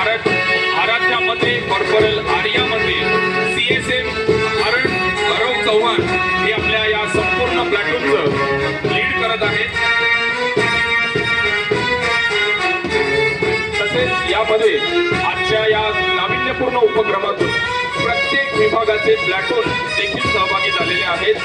आराध्यामध्ये corporal आर्यामध्ये CSM Arun गौरव चव्हाण हे आपल्या या संपूर्ण प्लॅटूनचं लीड करत आहेत। तसेच यामध्ये आजच्या या नाविन्यपूर्ण उपक्रमातून प्रत्येक विभागाचे प्लॅटून देखील सहभागी झालेले आहेत।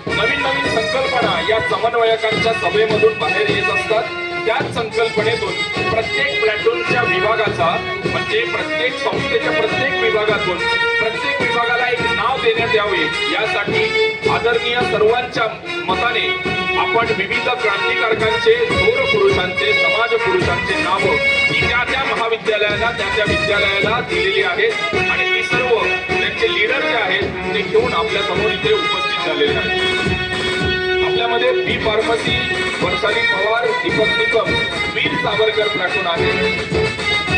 नवीन नवीन संकल्पना या समन्वयकांच्या सभेमधून बाहेर येत असतात। त्याच संकल्पनेतून प्रत्येक प्लॅटूनच्या विभागाचा म्हणजे प्रत्येक संस्थेच्या प्रत्येक विभागातून प्रत्येक विभागाला एक नाव देण्यात यावे यासाठी आदरणीय सर्वांच्या मताने आपण विविध क्रांतिकारकांचे, थोर पुरुषांचे, समाज पुरुषांचे नाव ही त्या महाविद्यालयाला त्या विद्यालयाला दिलेली आहेत आणि ती सर्व त्यांचे लीडर जे आहेत ते घेऊन आपल्या समोर इथे उपस्थित झालेले आहेत। आपल्यामध्ये बी फार्मसी वर्षाली पवार, दीपक निकम, वीर सावरकर प्लॅटून आहे।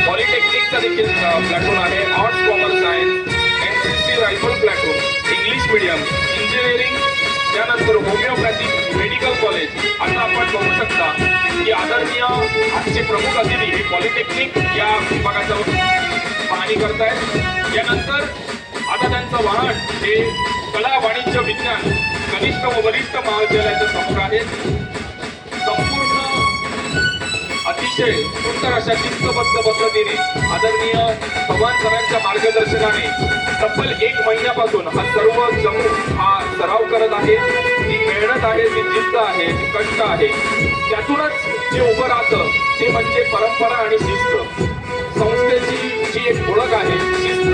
पॉलिटेक्निकचा देखील प्लॅटून आहे। Arts, commerce, science, NCC rifle platoon, English medium, engineering, त्यानंतर होमिओपॅथिक मेडिकल कॉलेज। आता आपण बघू शकता की आदरणीय आजचे प्रमुख अतिथी हे पॉलिटेक्निक या विभागाचं पाहणी करतायत। यानंतर आता त्यांचं वाहन हे कला, वाणिज्य, विज्ञान कनिष्ठ व वरिष्ठ महाविद्यालयाच्या समोर आहे। संपूर्ण अतिशय सुंदर अशा शिस्तबद्ध पद्धतीने आदरणीय चव्हाण सरांच्या मार्गदर्शनाने तब्बल 1 महिन्यापासून हा सर्व समूह हा सराव करत आहे। ती मेहनत आहे, ती जिद्द आहे, ती कष्ट आहे। त्यातूनच जे उभं राहतं ते म्हणजे परंपरा आणि शिस्त। संस्थेची जी एक ओळख आहे, शिस्त,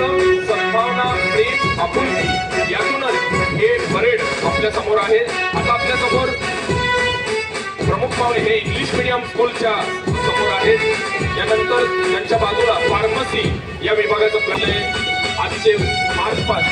सद्भावना, प्रेम, आपुलकी, यातूनच हे परेड आपल्या समोर आहे। आता आपल्या समोर प्रमुख पाहुणे हे इंग्लिश मीडियम स्कूलच्या समोर आहेत। यानंतर त्यांच्या बाजूला फार्मसी या विभागाचं आजचे मार्च 5